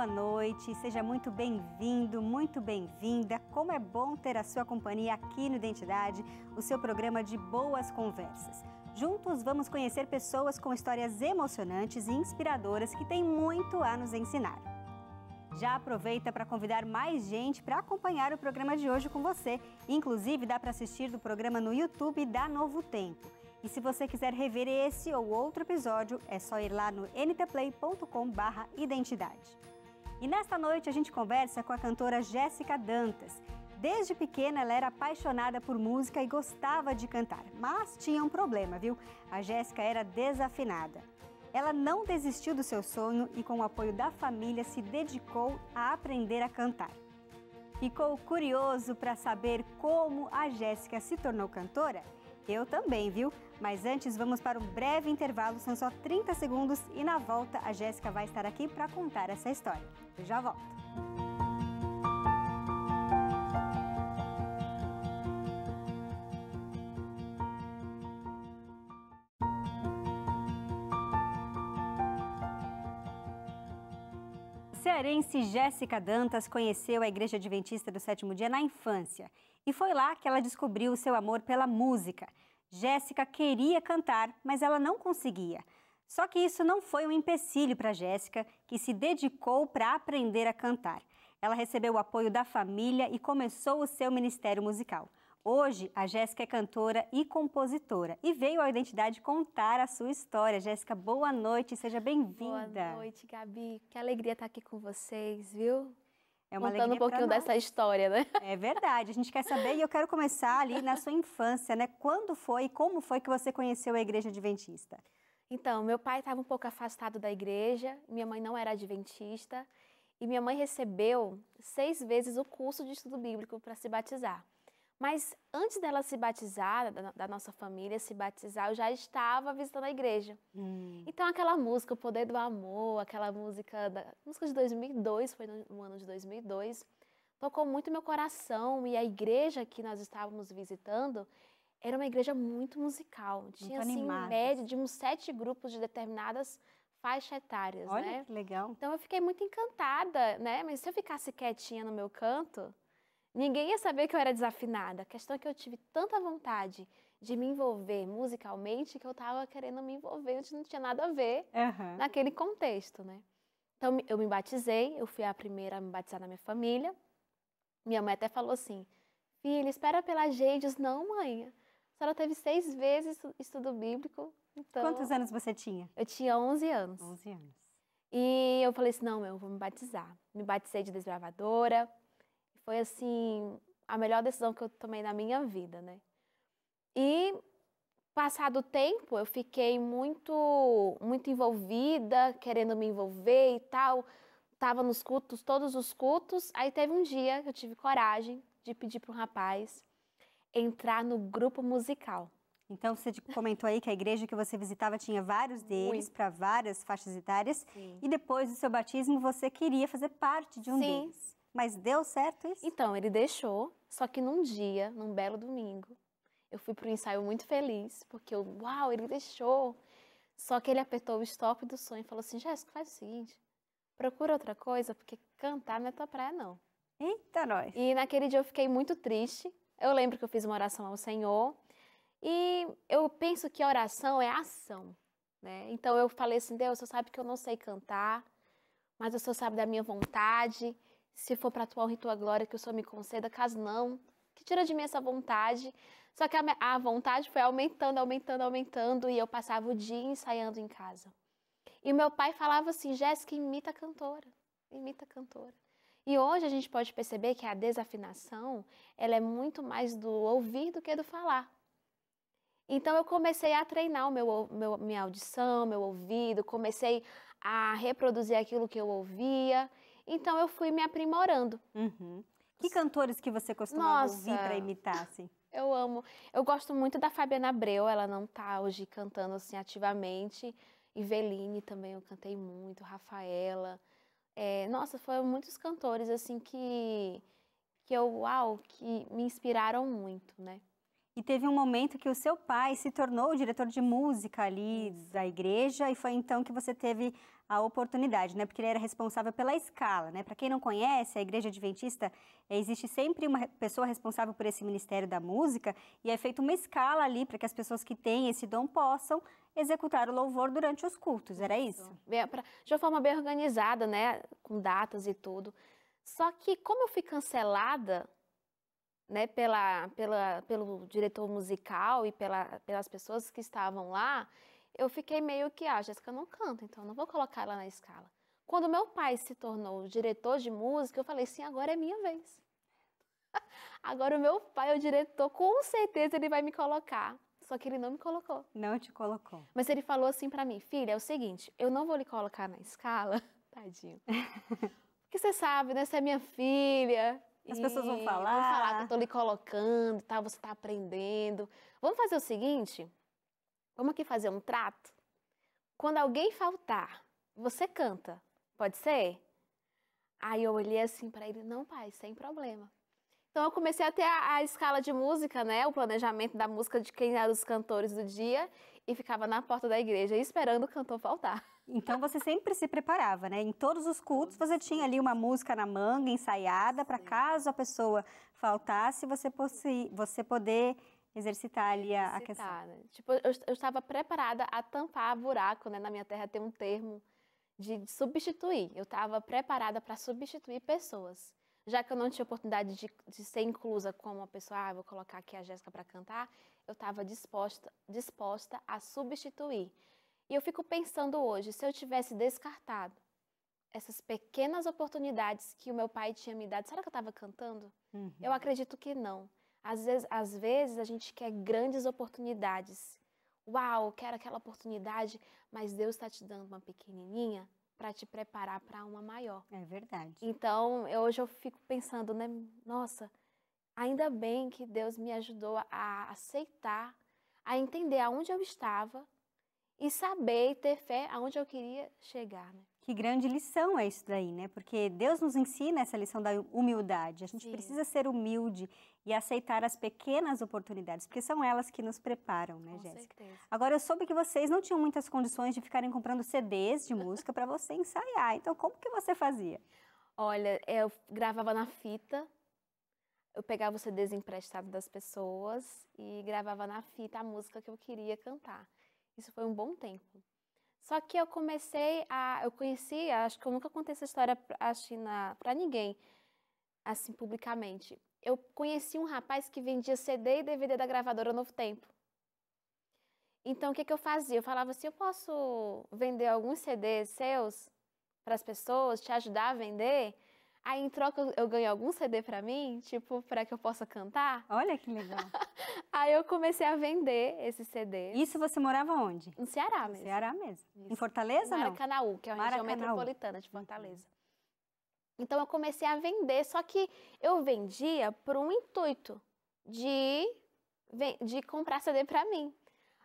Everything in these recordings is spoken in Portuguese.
boa noite, seja muito bem-vindo, muito bem-vinda. Como é bom ter a sua companhia aqui no Identidade, o seu programa de boas conversas. Juntos vamos conhecer pessoas com histórias emocionantes e inspiradoras que têm muito a nos ensinar. Já aproveita para convidar mais gente para acompanhar o programa de hoje com você. Inclusive, dá para assistir do programa no YouTube da Novo Tempo. E se você quiser rever esse ou outro episódio, é só ir lá no ntplay.com/identidade. E nesta noite a gente conversa com a cantora Jéssica Dantas. Desde pequena ela era apaixonada por música e gostava de cantar, mas tinha um problema, viu? A Jéssica era desafinada. Ela não desistiu do seu sonho e, com o apoio da família, se dedicou a aprender a cantar. Ficou curioso para saber como a Jéssica se tornou cantora? Eu também, viu? Mas antes vamos para um breve intervalo, são só 30 segundos e na volta a Jéssica vai estar aqui para contar essa história. Eu já volto. A cearense Jéssica Dantas conheceu a Igreja Adventista do Sétimo Dia na infância e foi lá que ela descobriu o seu amor pela música. Jéssica queria cantar, mas ela não conseguia. Só que isso não foi um empecilho para Jéssica, que se dedicou para aprender a cantar. Ela recebeu o apoio da família e começou o seu ministério musical. Hoje, a Jéssica é cantora e compositora e veio à Identidade contar a sua história. Jéssica, boa noite, seja bem-vinda. Boa noite, Gabi. Que alegria estar aqui com vocês, viu? É uma Contando alegria um pouquinho pra nós. dessa história, né? É verdade, a gente quer saber e eu quero começar ali na sua infância, né? Quando foi e como foi que você conheceu a Igreja Adventista? Então, meu pai estava um pouco afastado da igreja, minha mãe não era adventista e minha mãe recebeu 6 vezes o curso de estudo bíblico para se batizar. Mas antes dela se batizar, da nossa família se batizar, eu já estava visitando a igreja. Então aquela música, O Poder do Amor, aquela música de 2002, foi no ano de 2002, tocou muito meu coração e a igreja que nós estávamos visitando era uma igreja muito musical. Tinha assim, em média de uns 7 grupos de determinadas faixas etárias, Olha, né? que legal. Então eu fiquei muito encantada, né? Mas se eu ficasse quietinha no meu canto, ninguém ia saber que eu era desafinada. A questão é que eu tive tanta vontade de me envolver musicalmente que eu estava querendo me envolver, não tinha nada a ver naquele contexto, né? Então eu me batizei, eu fui a primeira a me batizar na minha família. Minha mãe até falou assim, filha, espera pela gente. Eu disse, não, mãe, a senhora teve 6 vezes estudo bíblico, então... Quantos anos você tinha? Eu tinha 11 anos. 11 anos. E eu falei assim, não, eu vou me batizar. Me batizei de desbravadora. Foi, assim, a melhor decisão que eu tomei na minha vida, né? E, passado o tempo, eu fiquei muito envolvida, querendo me envolver e tal. Tava nos cultos, todos os cultos. Aí teve um dia que eu tive coragem de pedir para um rapaz entrar no grupo musical. Então, você comentou aí que a igreja que você visitava tinha vários deles, para várias faixas etárias. Sim. E depois do seu batismo, você queria fazer parte de um deles. Mas deu certo isso? Então, ele deixou, só que num dia, num belo domingo, eu fui para o ensaio muito feliz, porque uau, ele deixou. Só que ele apertou o stop do som e falou assim, Jéssica, faz o seguinte, procura outra coisa, porque cantar não é tua praia, não. Eita, nós! E naquele dia eu fiquei muito triste. Eu lembro que eu fiz uma oração ao Senhor. E eu penso que a oração é ação, né? Então eu falei assim, Deus, o Senhor sabe que eu não sei cantar, mas o Senhor sabe da minha vontade. Se for para a tua honra e tua glória, que o Senhor me conceda, caso não, que tira de mim essa vontade. Só que a vontade foi aumentando, aumentando, aumentando, e eu passava o dia ensaiando em casa. E meu pai falava assim, Jéssica, imita a cantora, imita a cantora. E hoje a gente pode perceber que a desafinação, ela é muito mais do ouvir do que do falar. Então eu comecei a treinar minha audição, meu ouvido, comecei a reproduzir aquilo que eu ouvia. Então eu fui me aprimorando. Que cantores que você costumava ouvir para imitar, assim? Eu amo. Eu gosto muito da Fabiana Abreu, ela não tá hoje cantando assim ativamente. Iveline também eu cantei muito, Rafaela. Nossa, foram muitos cantores assim que me inspiraram muito, né? E teve um momento que o seu pai se tornou o diretor de música ali da igreja e foi então que você teve a oportunidade, né? Porque ele era responsável pela escala, né? Para quem não conhece, a Igreja Adventista, existe sempre uma pessoa responsável por esse ministério da música e é feita uma escala ali para que as pessoas que têm esse dom possam executar o louvor durante os cultos, era isso? De uma forma bem organizada, né? Com datas e tudo. Só que como eu fui cancelada, né, pelo diretor musical e pelas pessoas que estavam lá, eu fiquei meio que, Jéssica não canta, então eu não vou colocar ela na escala. Quando meu pai se tornou o diretor de música, eu falei, sim, agora é minha vez. Agora o meu pai é o diretor, com certeza ele vai me colocar. Só que ele não me colocou. Não te colocou. Mas ele falou assim pra mim, filha, é o seguinte, eu não vou lhe colocar na escala, tadinho. Porque você sabe, né, você é minha filha. As pessoas vão Vão falar que eu falar. tô lhe colocando, tá? Você tá aprendendo. Vamos fazer o seguinte? Vamos aqui fazer um trato? Quando alguém faltar, você canta. Pode ser? Aí eu olhei assim pra ele, não, pai, sem problema. Então eu comecei a ter a escala de música, né? O planejamento da música de quem eram os cantores do dia e ficava na porta da igreja esperando o cantor faltar. Então você sempre se preparava, né? Em todos os cultos você tinha ali uma música na manga, ensaiada, para caso a pessoa faltasse, você poder exercitar ali a questão. Né? Tipo, eu estava preparada a tampar buraco, né? Na minha terra tem um termo de substituir. Eu estava preparada para substituir pessoas. Já que eu não tinha oportunidade de ser inclusa como uma pessoa, vou colocar aqui a Jéssica para cantar, eu estava disposta a substituir. E eu fico pensando hoje, se eu tivesse descartado essas pequenas oportunidades que o meu pai tinha me dado, será que eu estava cantando? Eu acredito que não. Às vezes a gente quer grandes oportunidades. Uau, quero aquela oportunidade, mas Deus está te dando uma pequenininha para te preparar para uma maior. É verdade. Então, hoje eu fico pensando, né? Nossa, ainda bem que Deus me ajudou a aceitar, a entender aonde eu estava e saber e ter fé aonde eu queria chegar, né? Que grande lição é isso daí, né? Porque Deus nos ensina essa lição da humildade. A gente precisa ser humilde e aceitar as pequenas oportunidades, porque são elas que nos preparam, né, Jéssica? Com certeza. Agora, eu soube que vocês não tinham muitas condições de ficarem comprando CDs de música para você ensaiar. Então, como que você fazia? Olha, eu gravava na fita, eu pegava os CDs emprestados das pessoas e gravava na fita a música que eu queria cantar. Isso foi um bom tempo. Só que eu conheci, acho que eu nunca contei essa história pra ninguém, assim, publicamente. Eu conheci um rapaz que vendia CD e DVD da gravadora Novo Tempo. Então, o que eu fazia? Eu falava assim, eu posso vender alguns CDs seus para as pessoas, te ajudar a vender? Aí, em troca, eu ganho algum CD para mim, tipo, para que eu possa cantar? Olha que legal. Aí eu comecei a vender esses CDs. Isso você morava onde? No Ceará No mesmo. Ceará mesmo. Isso. Em Fortaleza, Em não? Maracanaú, que é a região Maracanaú. metropolitana de Fortaleza. Então, eu comecei a vender, só que eu vendia por um intuito de comprar CD para mim.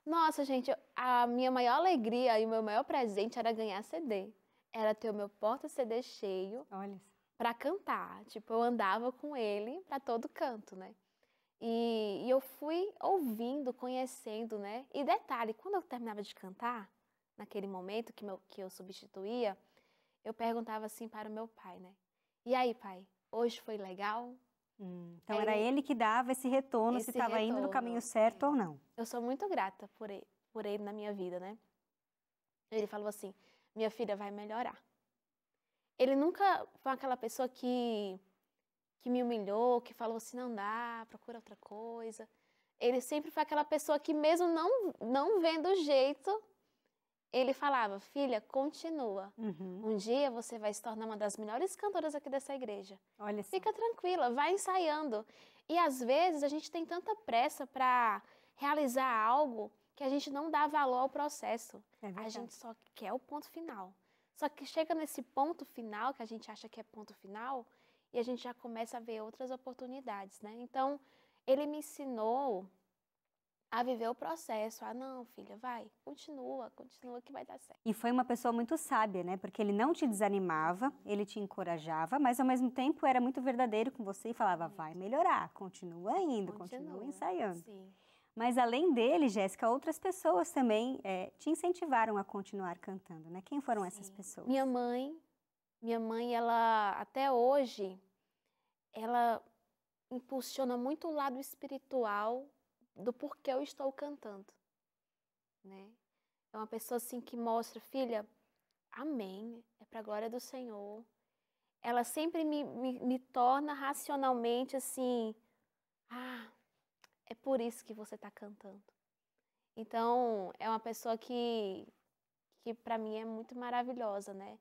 Nossa, gente, a minha maior alegria e o meu maior presente era ganhar CD. Era ter o meu porta-CD cheio para cantar. Tipo, eu andava com ele para todo canto, né? E eu fui ouvindo, conhecendo, né? E detalhe, quando eu terminava de cantar, naquele momento que eu substituía, eu perguntava assim para o meu pai, né? E aí, pai, hoje foi legal? Então era ele que dava esse retorno, se estava indo no caminho certo ou não. Eu sou muito grata por ele na minha vida, né? Ele falou assim, minha filha vai melhorar. Ele nunca foi aquela pessoa que me humilhou, que falou assim, não dá, procura outra coisa. Ele sempre foi aquela pessoa que mesmo não vendo o jeito, ele falava, filha, continua. Um dia você vai se tornar uma das melhores cantoras aqui dessa igreja. Olha só. Fica tranquila, vai ensaiando. E às vezes a gente tem tanta pressa para realizar algo que a gente não dá valor ao processo. A gente só quer o ponto final. Só que chega nesse ponto final, que a gente acha que é ponto final, e a gente já começa a ver outras oportunidades, né? Então, ele me ensinou a viver o processo. Ah, não, filha, vai, continua que vai dar certo. E foi uma pessoa muito sábia, né? Porque ele não te desanimava, ele te encorajava, mas ao mesmo tempo era muito verdadeiro com você e falava, vai melhorar, continua indo, continua ensaiando. Sim. Mas além dele, Jéssica, outras pessoas também te incentivaram a continuar cantando, né? Quem foram essas pessoas? Minha mãe, ela até hoje, ela impulsiona muito o lado espiritual do porquê eu estou cantando, né? É uma pessoa assim que mostra, filha, amém, é para a glória do Senhor. Ela sempre me torna racionalmente assim, é por isso que você está cantando. Então, é uma pessoa que para mim é muito maravilhosa, né?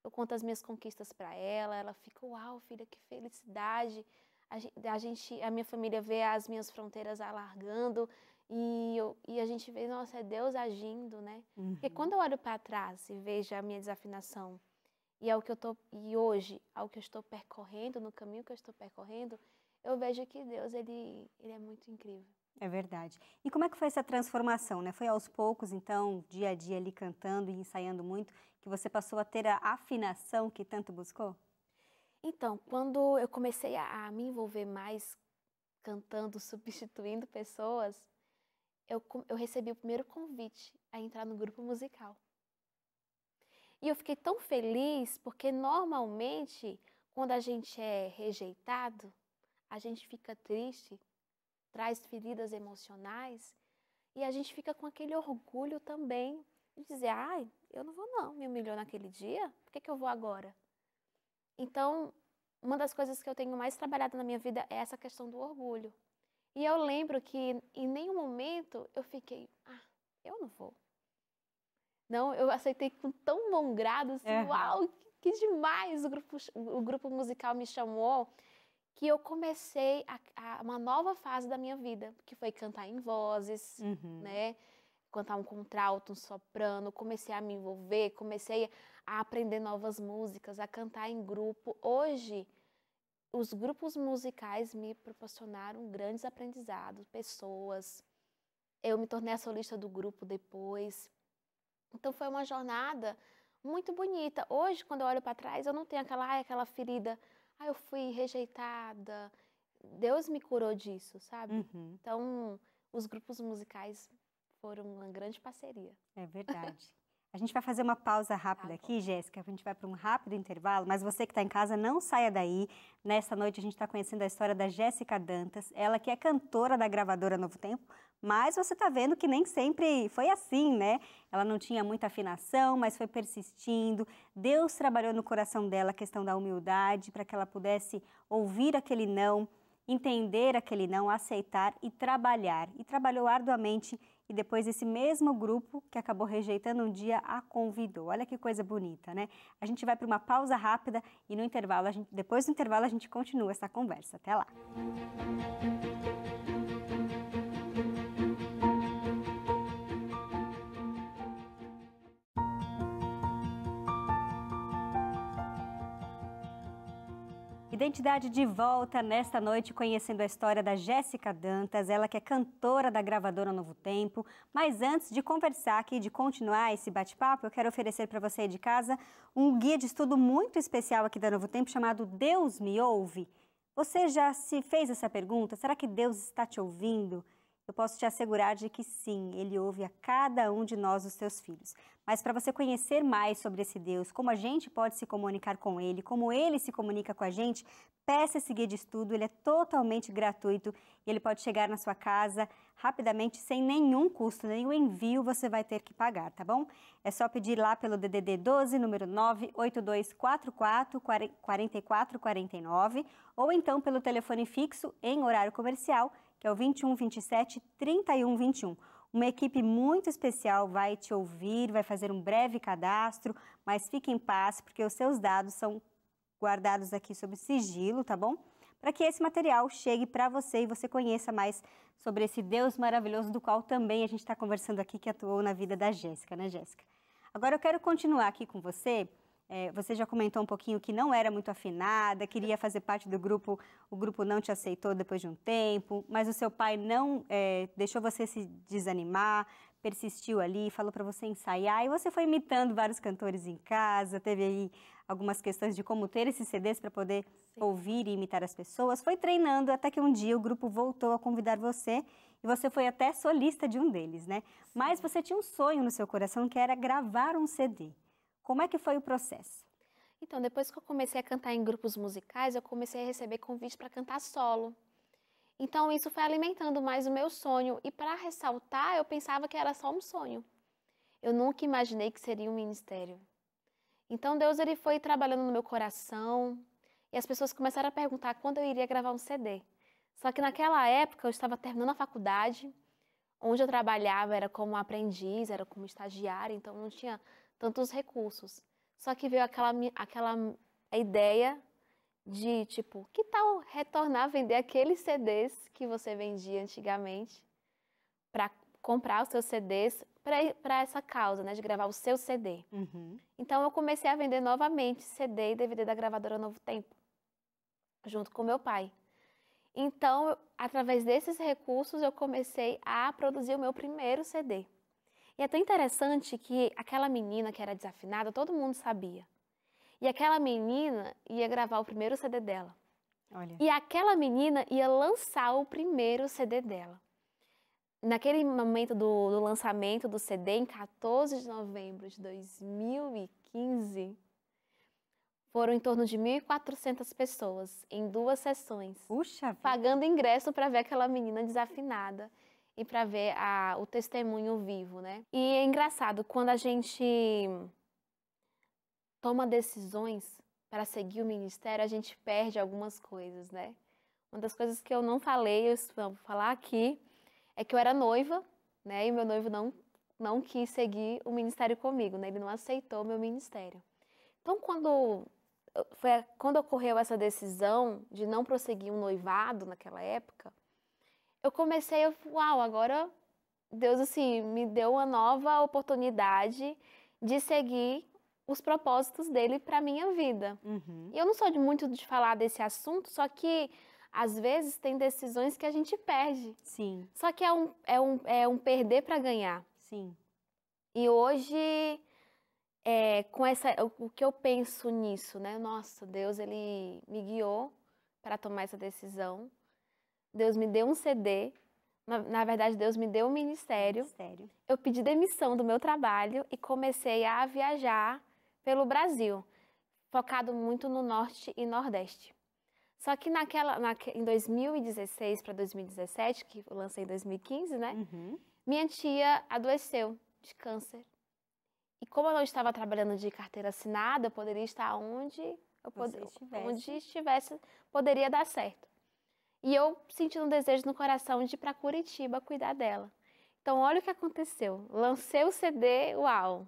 Eu conto as minhas conquistas para ela, ela fica, uau, filha, que felicidade. A minha família vê as minhas fronteiras alargando e a gente vê, nossa, é Deus agindo, né? Porque quando eu olho para trás e vejo a minha desafinação e hoje, ao que eu estou percorrendo, no caminho que eu estou percorrendo, eu vejo que Deus, ele é muito incrível. É verdade. E como é que foi essa transformação, né? Foi aos poucos, então, dia a dia ali cantando e ensaiando muito, que você passou a ter a afinação que tanto buscou? Então, quando eu comecei a me envolver mais cantando, substituindo pessoas, eu recebi o primeiro convite a entrar no grupo musical. E eu fiquei tão feliz, porque normalmente, quando a gente é rejeitado, a gente fica triste, traz feridas emocionais, e a gente fica com aquele orgulho também de dizer, ai, eu não vou não, me humilhou naquele dia, por que eu vou agora? Então, uma das coisas que eu tenho mais trabalhado na minha vida é essa questão do orgulho. E eu lembro que em nenhum momento eu fiquei, eu não vou. Não, eu aceitei com tão bom grado, assim, uau, que demais! O grupo musical me chamou, que eu comecei uma nova fase da minha vida, que foi cantar em vozes, né? Cantar um contralto, um soprano, comecei a me envolver, comecei a aprender novas músicas, a cantar em grupo. Hoje, os grupos musicais me proporcionaram grandes aprendizados, pessoas. Eu me tornei a solista do grupo depois. Então, foi uma jornada muito bonita. Hoje, quando eu olho para trás, eu não tenho aquela ferida. Eu fui rejeitada. Deus me curou disso, sabe? Então, os grupos musicais foram uma grande parceria. É verdade. A gente vai fazer uma pausa rápida aqui, Jéssica. A gente vai para um rápido intervalo, mas você que está em casa, não saia daí. Nessa noite a gente está conhecendo a história da Jéssica Dantas, ela que é cantora da gravadora Novo Tempo, mas você está vendo que nem sempre foi assim, né? Ela não tinha muita afinação, mas foi persistindo. Deus trabalhou no coração dela a questão da humildade para que ela pudesse ouvir aquele não, entender aquele não, aceitar e trabalhar. E trabalhou arduamente. E depois esse mesmo grupo, que acabou rejeitando um dia, a convidou. Olha que coisa bonita, né? A gente vai para uma pausa rápida e no intervalo, depois do intervalo a gente continua essa conversa. Até lá! Identidade de volta nesta noite, conhecendo a história da Jéssica Dantas, ela que é cantora da gravadora Novo Tempo. Mas antes de conversar aqui, de continuar esse bate-papo, eu quero oferecer para você aí de casa um guia de estudo muito especial aqui da Novo Tempo, chamado Deus Me Ouve. Você já se fez essa pergunta? Será que Deus está te ouvindo? Eu posso te assegurar de que sim, Ele ouve a cada um de nós, os seus filhos. Mas para você conhecer mais sobre esse Deus, como a gente pode se comunicar com Ele, como Ele se comunica com a gente, peça esse guia de estudo, ele é totalmente gratuito e ele pode chegar na sua casa rapidamente, sem nenhum custo, nenhum envio você vai ter que pagar, tá bom? É só pedir lá pelo DDD 12, número 98244 4449, ou então pelo telefone fixo em horário comercial, que é o 21 27 31 21. Uma equipe muito especial vai te ouvir, vai fazer um breve cadastro, mas fique em paz, porque os seus dados são guardados aqui sob sigilo, tá bom? Para que esse material chegue para você e você conheça mais sobre esse Deus maravilhoso, do qual também a gente está conversando aqui, que atuou na vida da Jéssica, né, Jéssica? Agora eu quero continuar aqui com você, Você já comentou um pouquinho que não era muito afinada, queria fazer parte do grupo, o grupo não te aceitou depois de um tempo, mas o seu pai não deixou você se desanimar, persistiu ali, falou para você ensaiar, e você foi imitando vários cantores em casa, teve aí algumas questões de como ter esses CDs para poder ouvir e imitar as pessoas, foi treinando até que um dia o grupo voltou a convidar você, e você foi até solista de um deles, né? Sim. Mas você tinha um sonho no seu coração que era gravar um CD. Como é que foi o processo? Então, depois que eu comecei a cantar em grupos musicais, eu comecei a receber convite para cantar solo. Então, isso foi alimentando mais o meu sonho. E para ressaltar, eu pensava que era só um sonho. Eu nunca imaginei que seria um ministério. Então, Deus ele foi trabalhando no meu coração. E as pessoas começaram a perguntar quando eu iria gravar um CD. Só que naquela época, eu estava terminando a faculdade. Onde eu trabalhava era como aprendiz, era como estagiária. Então, não tinha tantos recursos. Só que veio aquela ideia de, tipo, que tal retornar a vender aqueles CDs que você vendia antigamente para comprar os seus CDs para essa causa, né, de gravar o seu CD. Uhum. Então, eu comecei a vender novamente CD e DVD da gravadora Novo Tempo, junto com meu pai. Então, através desses recursos, eu comecei a produzir o meu primeiro CD. E é tão interessante que aquela menina que era desafinada, todo mundo sabia. E aquela menina ia gravar o primeiro CD dela. Olha. E aquela menina ia lançar o primeiro CD dela. Naquele momento do lançamento do CD, em 14 de novembro de 2015, foram em torno de 1.400 pessoas, em 2 sessões. Puxa vida. Pagando ingresso para ver aquela menina desafinada. E para ver o testemunho vivo, né? E é engraçado, quando a gente toma decisões para seguir o ministério, a gente perde algumas coisas, né? Uma das coisas que eu não falei, eu vou falar aqui, é que eu era noiva, né? E meu noivo não quis seguir o ministério comigo, né? Ele não aceitou o meu ministério. Então, quando ocorreu essa decisão de não prosseguir um noivado naquela época, eu comecei, uau, agora Deus, assim, me deu uma nova oportunidade de seguir os propósitos dele para a minha vida. Uhum. E eu não sou muito de falar desse assunto, só que, às vezes, tem decisões que a gente perde. Sim. Só que é um perder para ganhar. Sim. E hoje, o que eu penso nisso, né? Nossa, Deus, ele me guiou para tomar essa decisão. Deus me deu um CD, na verdade, Deus me deu um ministério. Eu pedi demissão do meu trabalho e comecei a viajar pelo Brasil, focado muito no Norte e Nordeste. Só que em 2016 para 2017, que eu lancei em 2015, né? Uhum. Minha tia adoeceu de câncer. E como eu não estava trabalhando de carteira assinada, eu poderia estar onde estivesse, poderia dar certo. E eu senti um desejo no coração de ir para Curitiba cuidar dela. Então, olha o que aconteceu. Lancei o CD, uau!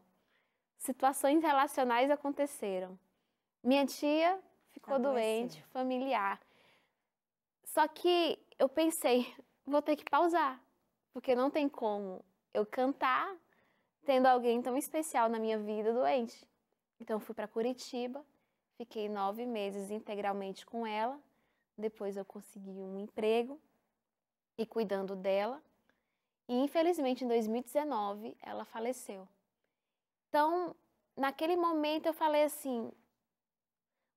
Situações relacionais aconteceram. Minha tia ficou doente, familiar. Só que eu pensei, vou ter que pausar, porque não tem como eu cantar tendo alguém tão especial na minha vida doente. Então, fui para Curitiba, fiquei 9 meses integralmente com ela. Depois eu consegui um emprego e cuidando dela. E infelizmente em 2019 ela faleceu. Então, naquele momento eu falei assim,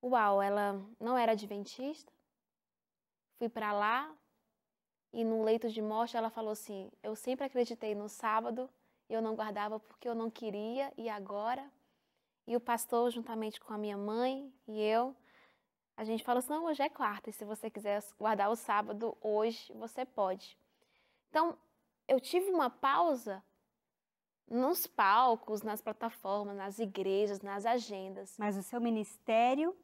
uau, ela não era adventista. Fui para lá e no leito de morte ela falou assim, eu sempre acreditei no sábado e eu não guardava porque eu não queria e agora? E o pastor juntamente com a minha mãe e eu, a gente falou assim, não, hoje é quarta, e se você quiser guardar o sábado hoje, você pode. Então, eu tive uma pausa nos palcos, nas plataformas, nas igrejas, nas agendas. Mas o seu ministério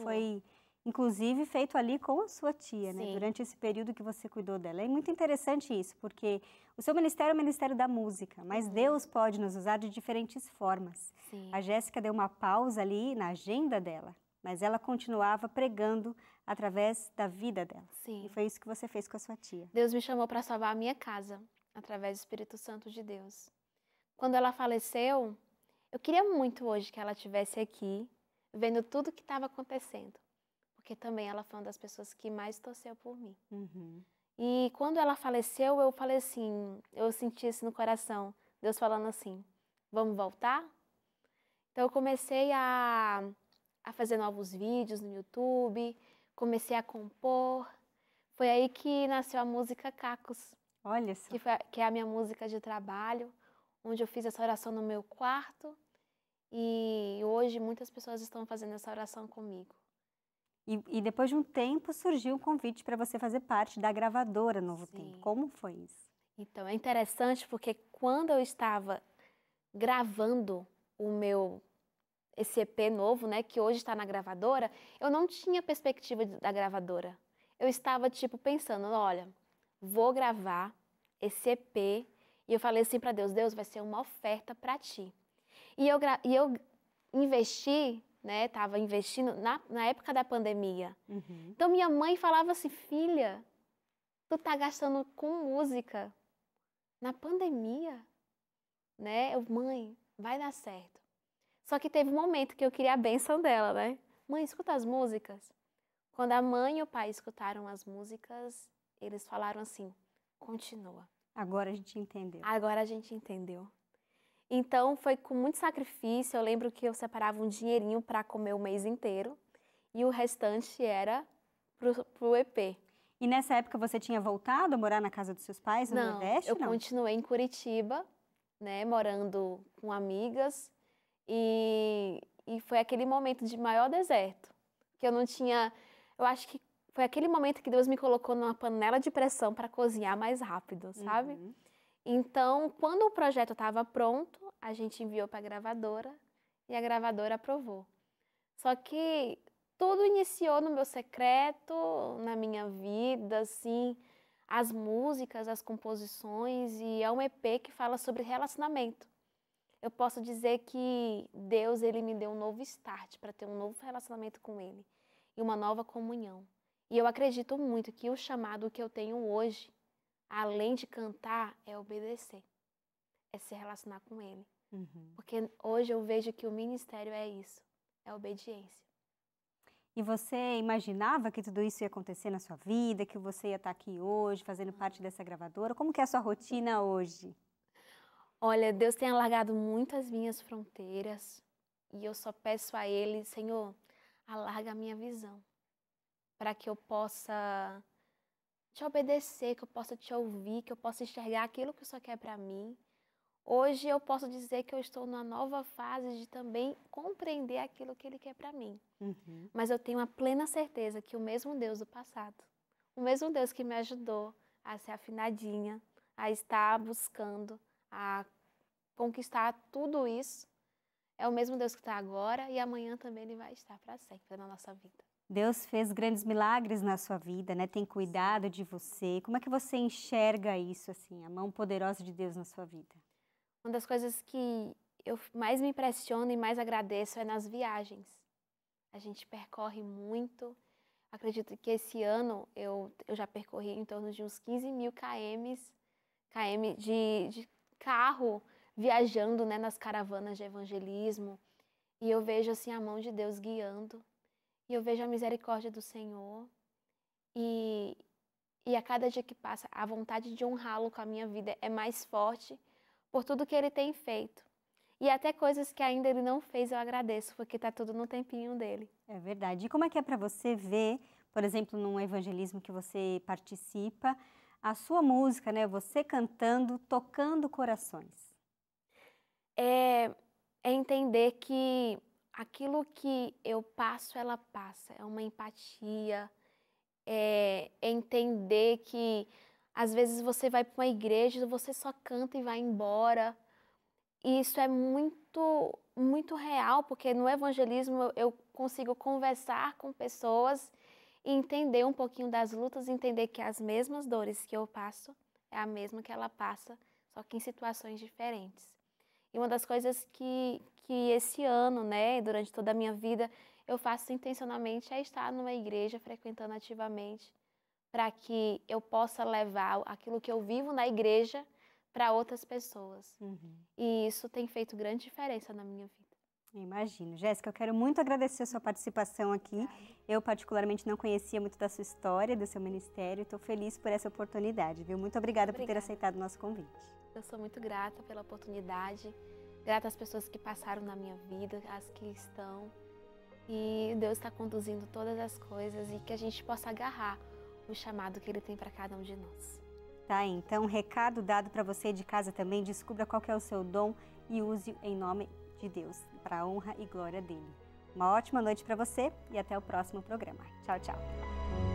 foi, inclusive, feito ali com a sua tia, né? Durante esse período que você cuidou dela. É muito interessante isso, porque o seu ministério é o ministério da música, mas Deus pode nos usar de diferentes formas. Sim. A Jéssica deu uma pausa ali na agenda dela, mas ela continuava pregando através da vida dela. Sim. E foi isso que você fez com a sua tia. Deus me chamou para salvar a minha casa, através do Espírito Santo de Deus. Quando ela faleceu, Eu queria muito hoje que ela estivesse aqui, vendo tudo que estava acontecendo, porque também ela foi uma das pessoas que mais torceu por mim. Uhum. E quando ela faleceu, eu falei assim, eu senti isso no coração, Deus falando assim, vamos voltar? Então eu comecei a fazer novos vídeos no YouTube, comecei a compor. Foi aí que nasceu a música Cacos, Olha só. que é a minha música de trabalho, onde eu fiz essa oração no meu quarto. E hoje muitas pessoas estão fazendo essa oração comigo. E depois de um tempo surgiu um convite para você fazer parte da gravadora Novo Tempo. Sim. Como foi isso? Então é interessante porque quando eu estava gravando esse EP novo, né, que hoje está na gravadora, eu não tinha perspectiva da gravadora. Eu estava tipo pensando, olha, vou gravar esse EP e eu falei assim para Deus, Deus vai ser uma oferta para ti. E eu investi, né, estava investindo na época da pandemia. Uhum. Então minha mãe falava assim, filha, tu tá gastando com música na pandemia, né? Mãe, vai dar certo. Só que teve um momento que eu queria a bênção dela, né? Mãe, escuta as músicas. Quando a mãe e o pai escutaram as músicas, eles falaram assim, continua. Agora a gente entendeu. Agora a gente entendeu. Então foi com muito sacrifício, eu lembro que eu separava um dinheirinho para comer o mês inteiro e o restante era pro EP. E nessa época você tinha voltado a morar na casa dos seus pais no Nordeste? Eu Não, continuei em Curitiba, né, morando com amigas e foi aquele momento de maior deserto, que eu não tinha, eu acho que foi aquele momento que Deus me colocou numa panela de pressão para cozinhar mais rápido, sabe? Uhum. Então, quando o projeto estava pronto, a gente enviou para a gravadora e a gravadora aprovou. Só que tudo iniciou no meu secreto, na minha vida, assim, as músicas, as composições, e é um EP que fala sobre relacionamento. Eu posso dizer que Deus, ele me deu um novo start para ter um novo relacionamento com ele e uma nova comunhão. E eu acredito muito que o chamado que eu tenho hoje, além de cantar, é obedecer, é se relacionar com ele. Uhum. Porque hoje eu vejo que o ministério é isso, é obediência. E você imaginava que tudo isso ia acontecer na sua vida, que você ia estar aqui hoje, fazendo parte dessa gravadora? Como que é a sua rotina hoje? Olha, Deus tem alargado muito as minhas fronteiras e eu só peço a Ele, Senhor, alarga a minha visão, para que eu possa te obedecer, que eu possa te ouvir, que eu possa enxergar aquilo que o Senhor quer para mim. Hoje eu posso dizer que eu estou numa nova fase de também compreender aquilo que Ele quer para mim. Uhum. Mas eu tenho a plena certeza que o mesmo Deus do passado, o mesmo Deus que me ajudou a ser afinadinha, a estar buscando, a conquistar tudo isso, é o mesmo Deus que está agora e amanhã também Ele vai estar para sempre na nossa vida. Deus fez grandes milagres na sua vida, né? Tem cuidado de você. Como é que você enxerga isso, assim, a mão poderosa de Deus na sua vida? Uma das coisas que eu mais me impressiono e mais agradeço é nas viagens. A gente percorre muito. Acredito que esse ano eu já percorri em torno de uns 15.000 km de carro, viajando, né, nas caravanas de evangelismo. E eu vejo assim a mão de Deus guiando. E eu vejo a misericórdia do Senhor. E a cada dia que passa, a vontade de honrá-lo com a minha vida é mais forte por tudo que Ele tem feito. E até coisas que ainda Ele não fez, eu agradeço, porque está tudo no tempinho dEle. É verdade. E como é que é para você ver, por exemplo, num evangelismo que você participa, a sua música, né? Você cantando, tocando corações? É entender que aquilo que eu passo, ela passa. É uma empatia, é entender que às vezes você vai para uma igreja, você só canta e vai embora. E isso é muito, muito real, porque no evangelismo eu consigo conversar com pessoas e entender um pouquinho das lutas, entender que as mesmas dores que eu passo é a mesma que ela passa, só que em situações diferentes. E uma das coisas que esse ano, né, durante toda a minha vida, eu faço intencionalmente é estar numa igreja, frequentando ativamente, para que eu possa levar aquilo que eu vivo na igreja para outras pessoas. E isso tem feito grande diferença na minha vida. Imagino. Jéssica, eu quero muito agradecer a sua participação aqui. Eu, particularmente, não conhecia muito da sua história, do seu ministério. Estou feliz por essa oportunidade, viu? Muito obrigada por ter aceitado o nosso convite. Eu sou muito grata pela oportunidade, grata às pessoas que passaram na minha vida, às que estão. E Deus está conduzindo todas as coisas e que a gente possa agarrar o chamado que Ele tem para cada um de nós. Tá, então, recado dado para você de casa também. Descubra qual que é o seu dom e use-o em nome de Deus, para a honra e glória dele. Uma ótima noite para você e até o próximo programa. Tchau, tchau.